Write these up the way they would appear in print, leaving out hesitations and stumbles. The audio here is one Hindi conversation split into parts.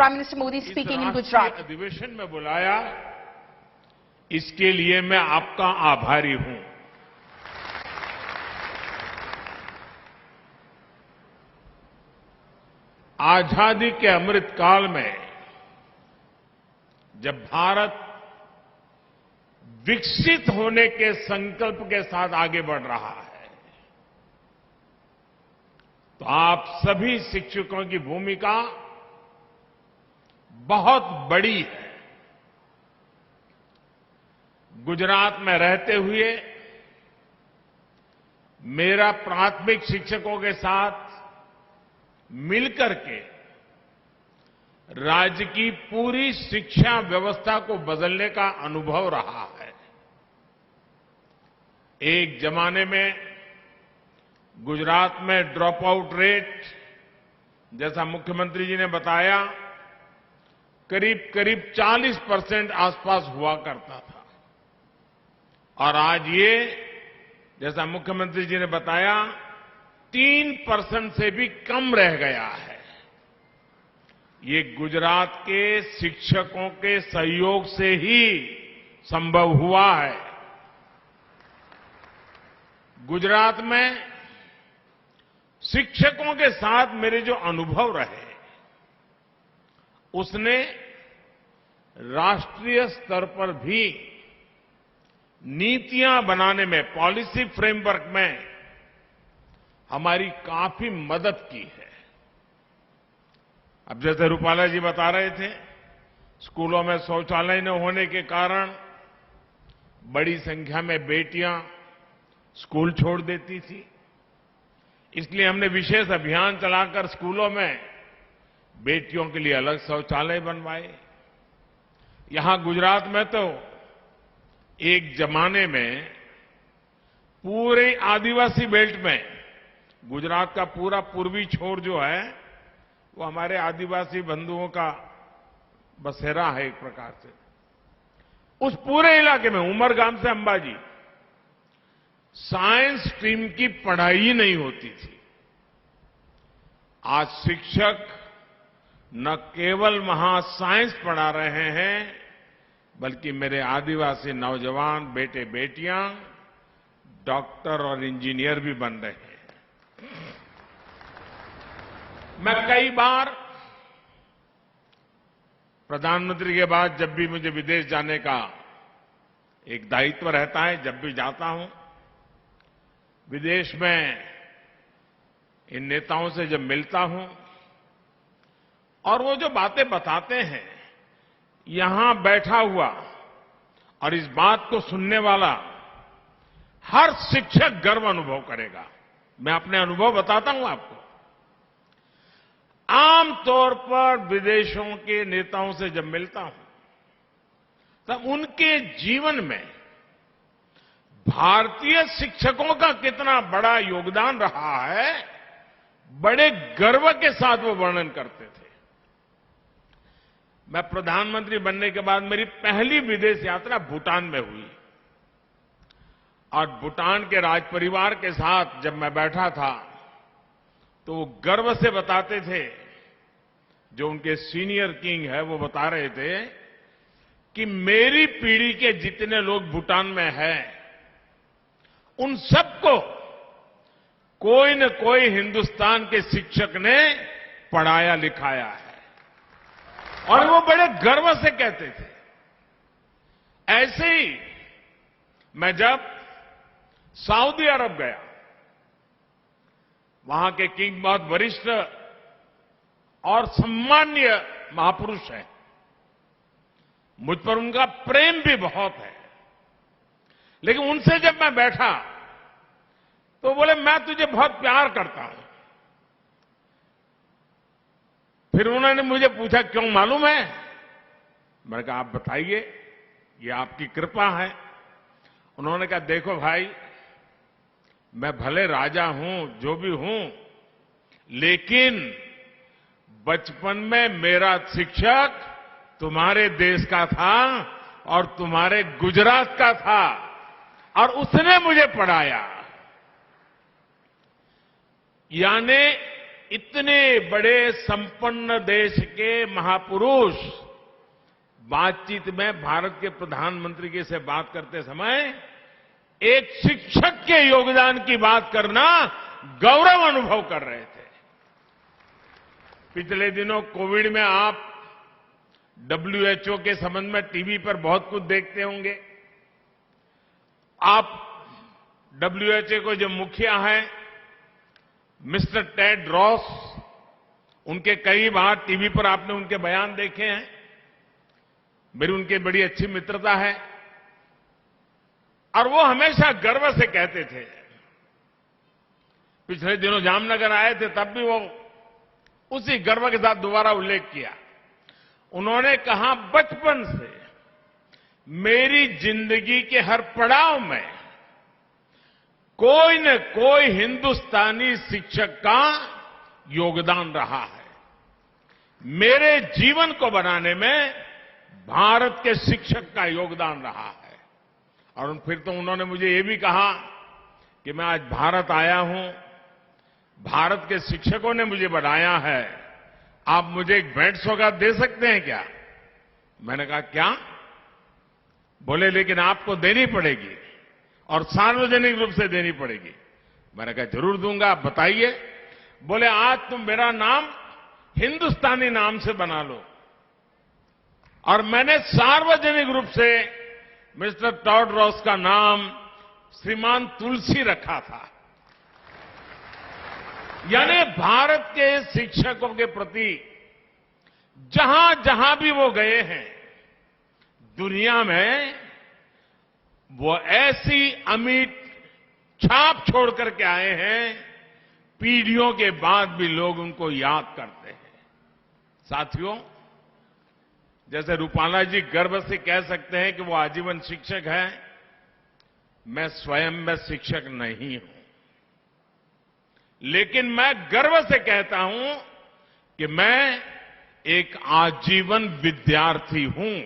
Prime Minister Modi speaking in इस Gujarat. अधिवेशन में बुलाया, इसके लिए मैं आपका आभारी हूं। आजादी के अमृत काल में जब भारत विकसित होने के संकल्प के साथ आगे बढ़ रहा है, तो आप सभी शिक्षकों की भूमिका बहुत बड़ी है। गुजरात में रहते हुए मेरा प्राथमिक शिक्षकों के साथ मिलकर के राज्य की पूरी शिक्षा व्यवस्था को बदलने का अनुभव रहा है। एक जमाने में गुजरात में ड्रॉप आउट रेट, जैसा मुख्यमंत्री जी ने बताया, करीब करीब 40% आसपास हुआ करता था, और आज ये, जैसा मुख्यमंत्री जी ने बताया, 3% से भी कम रह गया है। ये गुजरात के शिक्षकों के सहयोग से ही संभव हुआ है। गुजरात में शिक्षकों के साथ मेरे जो अनुभव रहे, उसने राष्ट्रीय स्तर पर भी नीतियां बनाने में, पॉलिसी फ्रेमवर्क में हमारी काफी मदद की है। अब जैसे रूपाला जी बता रहे थे, स्कूलों में शौचालय न होने के कारण बड़ी संख्या में बेटियां स्कूल छोड़ देती थी। इसलिए हमने विशेष अभियान चलाकर स्कूलों में बेटियों के लिए अलग शौचालय बनवाए। यहां गुजरात में तो एक जमाने में पूरे आदिवासी बेल्ट में, गुजरात का पूरा पूर्वी छोर जो है वो हमारे आदिवासी बंधुओं का बसेरा है एक प्रकार से। उस पूरे इलाके में, उमरगाम से अंबाजी, साइंस स्ट्रीम की पढ़ाई ही नहीं होती थी। आज शिक्षक न केवल वहां साइंस पढ़ा रहे हैं, बल्कि मेरे आदिवासी नौजवान बेटे बेटियां डॉक्टर और इंजीनियर भी बन रहे हैं। मैं कई बार प्रधानमंत्री के बाद जब भी मुझे विदेश जाने का एक दायित्व रहता है, जब भी जाता हूं, विदेश में इन नेताओं से जब मिलता हूं और वो जो बातें बताते हैं, यहां बैठा हुआ और इस बात को सुनने वाला हर शिक्षक गर्व अनुभव करेगा। मैं अपने अनुभव बताता हूं आपको। आमतौर पर विदेशों के नेताओं से जब मिलता हूं, तब उनके जीवन में भारतीय शिक्षकों का कितना बड़ा योगदान रहा है, बड़े गर्व के साथ वो वर्णन करते थे। मैं प्रधानमंत्री बनने के बाद मेरी पहली विदेश यात्रा भूटान में हुई, और भूटान के राज परिवार के साथ जब मैं बैठा था, तो वो गर्व से बताते थे, जो उनके सीनियर किंग है वो बता रहे थे कि मेरी पीढ़ी के जितने लोग भूटान में हैं, उन सबको कोई न कोई हिंदुस्तान के शिक्षक ने पढ़ाया लिखाया है, और वो बड़े गर्व से कहते थे। ऐसे ही मैं जब सऊदी अरब गया, वहां के किंग बहुत वरिष्ठ और सम्मान्य महापुरुष हैं, मुझ पर उनका प्रेम भी बहुत है, लेकिन उनसे जब मैं बैठा तो बोले, मैं तुझे बहुत प्यार करता हूं। फिर उन्होंने मुझे पूछा, क्यों मालूम है? मैंने कहा, आप बताइए, ये आपकी कृपा है। उन्होंने कहा, देखो भाई, मैं भले राजा हूं, जो भी हूं, लेकिन बचपन में मेरा शिक्षक तुम्हारे देश का था और तुम्हारे गुजरात का था, और उसने मुझे पढ़ाया। यानी इतने बड़े संपन्न देश के महापुरुष बातचीत में भारत के प्रधानमंत्री के से बात करते समय एक शिक्षक के योगदान की बात करना गौरव अनुभव कर रहे थे। पिछले दिनों कोविड में आप WHO के संबंध में टीवी पर बहुत कुछ देखते होंगे। आप WHO को जो मुखिया हैं मिस्टर टेड रॉस, उनके कई बार टीवी पर आपने उनके बयान देखे हैं। मेरी उनकी बड़ी अच्छी मित्रता है और वो हमेशा गर्व से कहते थे, पिछले दिनों जामनगर आए थे तब भी वो उसी गर्व के साथ दोबारा उल्लेख किया। उन्होंने कहा, बचपन से मेरी जिंदगी के हर पड़ाव में कोई न कोई हिंदुस्तानी शिक्षक का योगदान रहा है। मेरे जीवन को बनाने में भारत के शिक्षक का योगदान रहा है। और फिर तो उन्होंने मुझे ये भी कहा कि मैं आज भारत आया हूं, भारत के शिक्षकों ने मुझे बनाया है, आप मुझे एक भेंट सौगात दे सकते हैं क्या? मैंने कहा, क्या? बोले, लेकिन आपको देनी पड़ेगी और सार्वजनिक रूप से देनी पड़ेगी। मैंने कहा, जरूर दूंगा, आप बताइए। बोले, आज तुम मेरा नाम हिंदुस्तानी नाम से बना लो। और मैंने सार्वजनिक रूप से मिस्टर टॉड रॉस का नाम श्रीमान तुलसी रखा था। यानी भारत के शिक्षकों के प्रति जहां जहां भी वो गए हैं दुनिया में, वो ऐसी अमिट छाप छोड़ करके आए हैं, पीढ़ियों के बाद भी लोग उनको याद करते हैं। साथियों, जैसे रूपाला जी गर्व से कह सकते हैं कि वो आजीवन शिक्षक हैं, मैं स्वयं में शिक्षक नहीं हूं, लेकिन मैं गर्व से कहता हूं कि मैं एक आजीवन विद्यार्थी हूं।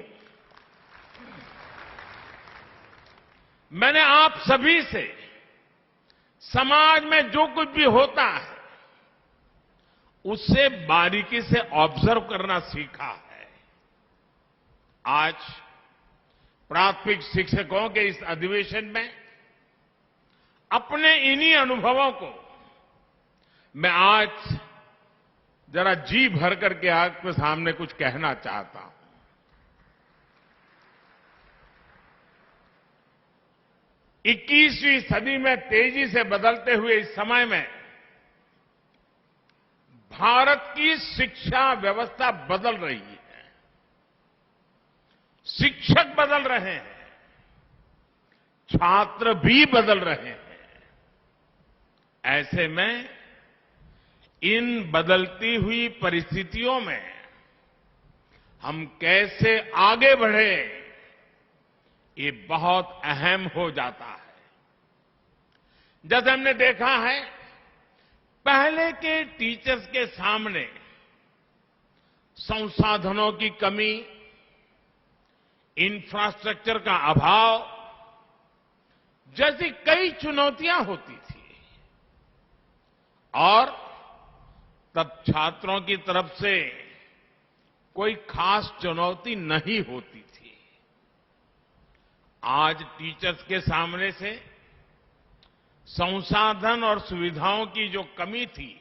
मैंने आप सभी से समाज में जो कुछ भी होता है उससे बारीकी से ऑब्जर्व करना सीखा है। आज प्राथमिक शिक्षकों के इस अधिवेशन में अपने इन्हीं अनुभवों को मैं आज जरा जी भर करके आपके सामने कुछ कहना चाहता हूं। 21वीं सदी में तेजी से बदलते हुए इस समय में भारत की शिक्षा व्यवस्था बदल रही है, शिक्षक बदल रहे हैं, छात्र भी बदल रहे हैं। ऐसे में इन बदलती हुई परिस्थितियों में हम कैसे आगे बढ़े, ये बहुत अहम हो जाता है। जैसे हमने देखा है, पहले के टीचर्स के सामने संसाधनों की कमी, इंफ्रास्ट्रक्चर का अभाव जैसी कई चुनौतियां होती थी और तब छात्रों की तरफ से कोई खास चुनौती नहीं होती थी। आज टीचर्स के सामने से संसाधन और सुविधाओं की जो कमी थी,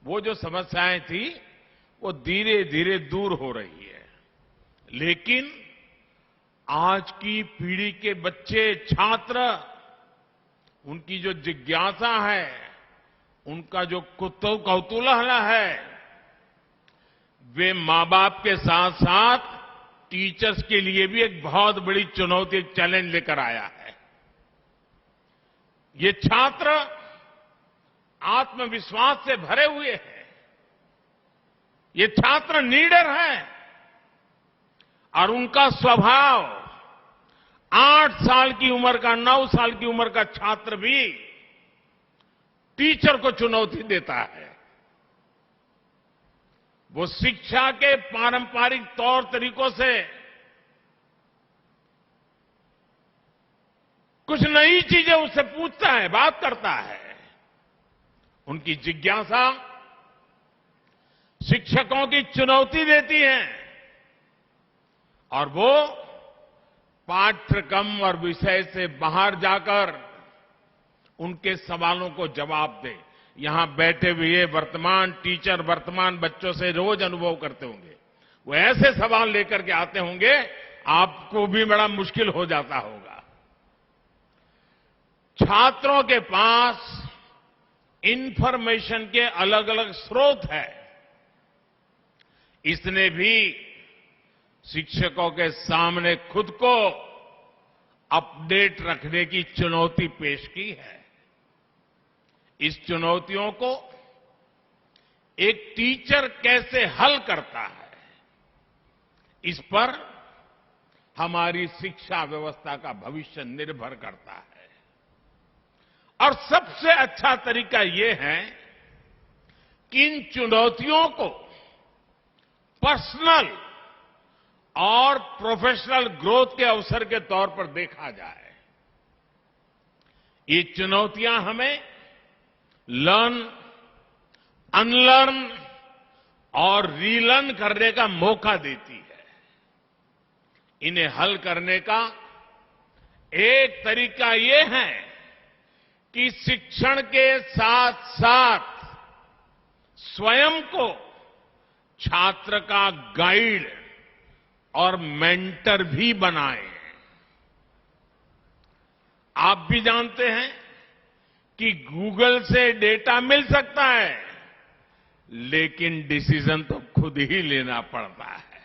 वो जो समस्याएं थी, वो धीरे धीरे दूर हो रही है। लेकिन आज की पीढ़ी के बच्चे, छात्र, उनकी जो जिज्ञासा है, उनका जो कौतूहल है, वे मां बाप के साथ साथ टीचर्स के लिए भी एक बहुत बड़ी चुनौती, एक चैलेंज लेकर आया है। ये छात्र आत्मविश्वास से भरे हुए हैं, ये छात्र नीडर हैं और उनका स्वभाव 8 साल की उम्र का, 9 साल की उम्र का छात्र भी टीचर को चुनौती देता है। वो शिक्षा के पारंपरिक तौर तरीकों से कुछ नई चीजें उससे पूछता है, बात करता है। उनकी जिज्ञासा शिक्षकों की चुनौती देती हैं और वो पाठ्यक्रम और विषय से बाहर जाकर उनके सवालों को जवाब दे। यहां बैठे हुए वर्तमान टीचर वर्तमान बच्चों से रोज अनुभव करते होंगे। वो ऐसे सवाल लेकर के आते होंगे, आपको भी बड़ा मुश्किल हो जाता होगा। छात्रों के पास इंफॉर्मेशन के अलग अलग स्रोत है। इसने भी शिक्षकों के सामने खुद को अपडेट रखने की चुनौती पेश की है। इस चुनौतियों को एक टीचर कैसे हल करता है, इस पर हमारी शिक्षा व्यवस्था का भविष्य निर्भर करता है। और सबसे अच्छा तरीका यह है कि इन चुनौतियों को पर्सनल और प्रोफेशनल ग्रोथ के अवसर के तौर पर देखा जाए। ये चुनौतियां हमें लर्न, अनलर्न और रीलर्न करने का मौका देती है। इन्हें हल करने का एक तरीका यह है कि शिक्षण के साथ साथ स्वयं को छात्र का गाइड और मेंटर भी बनाएं। आप भी जानते हैं कि गूगल से डेटा मिल सकता है, लेकिन डिसीजन तो खुद ही लेना पड़ता है।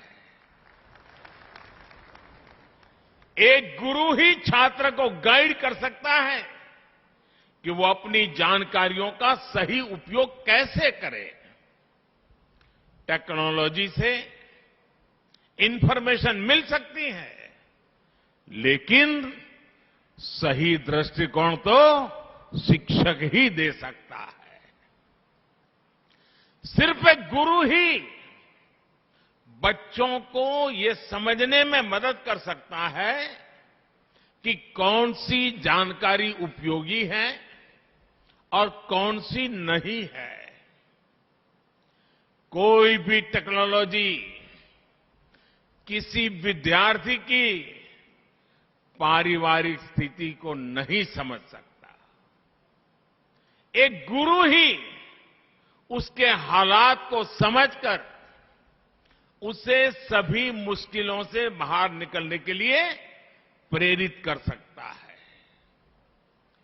एक गुरु ही छात्र को गाइड कर सकता है कि वो अपनी जानकारियों का सही उपयोग कैसे करे। टेक्नोलॉजी से इंफॉर्मेशन मिल सकती है, लेकिन सही दृष्टिकोण तो शिक्षक ही दे सकता है। सिर्फ एक गुरु ही बच्चों को ये समझने में मदद कर सकता है कि कौन सी जानकारी उपयोगी है और कौन सी नहीं है। कोई भी टेक्नोलॉजी किसी विद्यार्थी की पारिवारिक स्थिति को नहीं समझ सकता। एक गुरु ही उसके हालात को समझकर उसे सभी मुश्किलों से बाहर निकलने के लिए प्रेरित कर सकता है।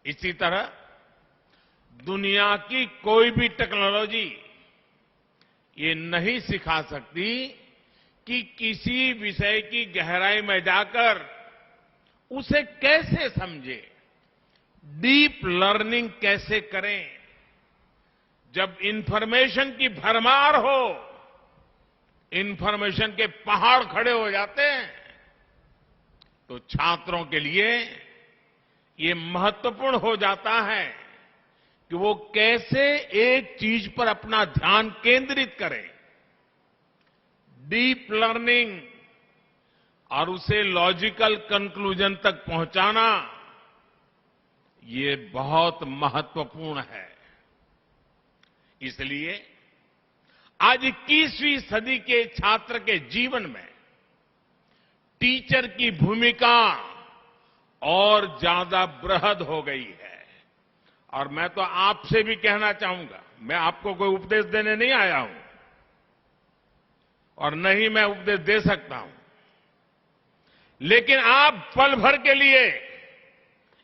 इसी तरह दुनिया की कोई भी टेक्नोलॉजी ये नहीं सिखा सकती कि किसी विषय की गहराई में जाकर उसे कैसे समझे, डीप लर्निंग कैसे करें। जब इंफॉर्मेशन की भरमार हो, इंफॉर्मेशन के पहाड़ खड़े हो जाते हैं, तो छात्रों के लिए ये महत्वपूर्ण हो जाता है कि वो कैसे एक चीज पर अपना ध्यान केंद्रित करें। डीप लर्निंग और उसे लॉजिकल कंक्लूजन तक पहुंचाना, ये बहुत महत्वपूर्ण है। इसलिए आज 21वीं सदी के छात्र के जीवन में टीचर की भूमिका और ज्यादा बृहद हो गई है। और मैं तो आपसे भी कहना चाहूंगा, मैं आपको कोई उपदेश देने नहीं आया हूं और न ही मैं उपदेश दे सकता हूं, लेकिन आप पल भर के लिए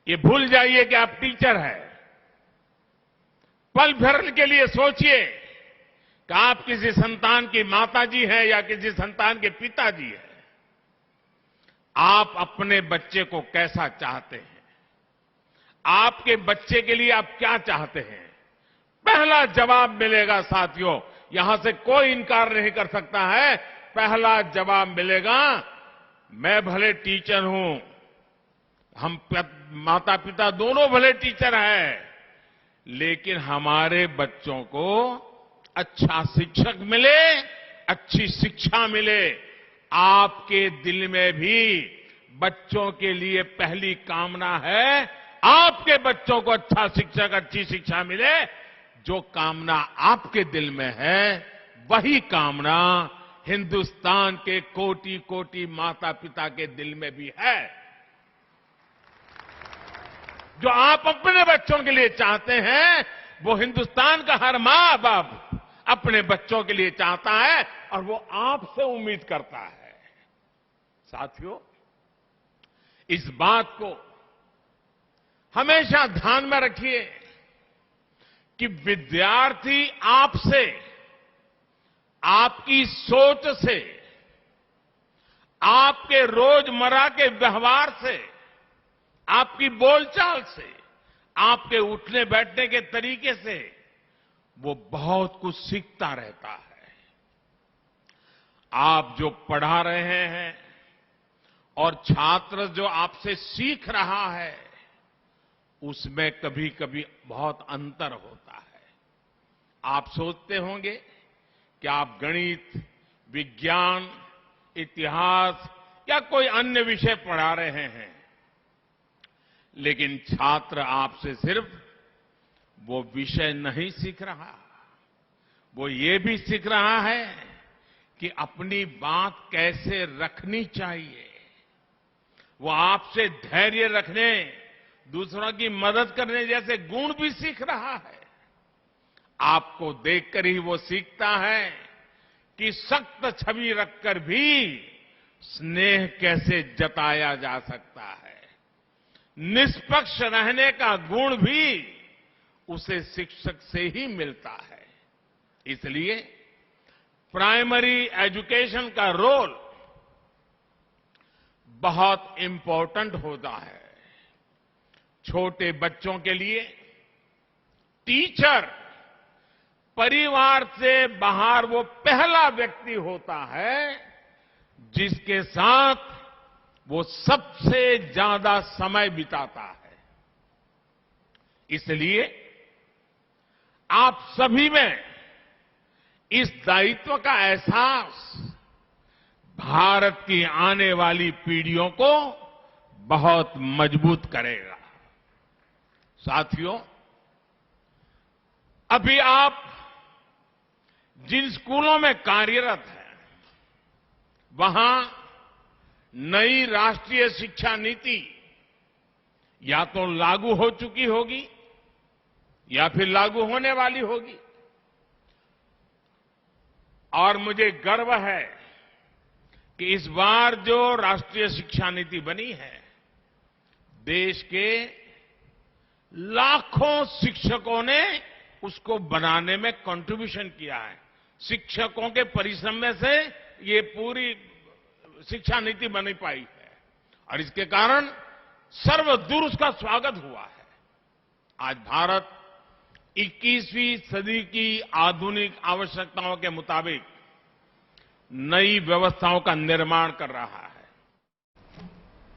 ये भूल जाइए कि आप टीचर हैं। पल भर के लिए सोचिए कि आप किसी संतान की माताजी हैं या किसी संतान के पिताजी हैं। आप अपने बच्चे को कैसा चाहते हैं? आपके बच्चे के लिए आप क्या चाहते हैं? पहला जवाब मिलेगा साथियों, यहां से कोई इनकार नहीं कर सकता है। पहला जवाब मिलेगा, मैं भले टीचर हूं, हम माता पिता दोनों भले टीचर हैं, लेकिन हमारे बच्चों को अच्छा शिक्षक मिले, अच्छी शिक्षा मिले। आपके दिल में भी बच्चों के लिए पहली कामना है, आपके बच्चों को अच्छा शिक्षक अच्छी शिक्षा मिले। जो कामना आपके दिल में है, वही कामना हिंदुस्तान के कोटि कोटि माता पिता के दिल में भी है। जो आप अपने बच्चों के लिए चाहते हैं, वो हिंदुस्तान का हर मां बाप अपने बच्चों के लिए चाहता है और वो आपसे उम्मीद करता है। साथियों, इस बात को हमेशा ध्यान में रखिए कि विद्यार्थी आपसे, आपकी सोच से, आपके रोजमर्रा के व्यवहार से, आपकी बोलचाल से, आपके उठने बैठने के तरीके से वो बहुत कुछ सीखता रहता है। आप जो पढ़ा रहे हैं और छात्र जो आपसे सीख रहा है, उसमें कभी कभी बहुत अंतर होता है। आप सोचते होंगे कि आप गणित, विज्ञान, इतिहास या कोई अन्य विषय पढ़ा रहे हैं, लेकिन छात्र आपसे सिर्फ वो विषय नहीं सीख रहा, वो ये भी सीख रहा है कि अपनी बात कैसे रखनी चाहिए। वो आपसे धैर्य रखने, दूसरों की मदद करने जैसे गुण भी सीख रहा है। आपको देखकर ही वो सीखता है कि सख्त छवि रखकर भी स्नेह कैसे जताया जा सकता है। निष्पक्ष रहने का गुण भी उसे शिक्षक से ही मिलता है। इसलिए प्राइमरी एजुकेशन का रोल बहुत इंपॉर्टेंट होता है। छोटे बच्चों के लिए टीचर परिवार से बाहर वो पहला व्यक्ति होता है जिसके साथ वो सबसे ज्यादा समय बिताता है। इसलिए आप सभी में इस दायित्व का एहसास भारत की आने वाली पीढ़ियों को बहुत मजबूत करेगा। साथियों, अभी आप जिन स्कूलों में कार्यरत हैं, वहां नई राष्ट्रीय शिक्षा नीति या तो लागू हो चुकी होगी या फिर लागू होने वाली होगी। और मुझे गर्व है कि इस बार जो राष्ट्रीय शिक्षा नीति बनी है, देश के लाखों शिक्षकों ने उसको बनाने में कंट्रीब्यूशन किया है। शिक्षकों के परिश्रम में से ये पूरी शिक्षा नीति बन पाई है और इसके कारण सर्वदूर उसका स्वागत हुआ है। आज भारत 21वीं सदी की आधुनिक आवश्यकताओं के मुताबिक नई व्यवस्थाओं का निर्माण कर रहा है।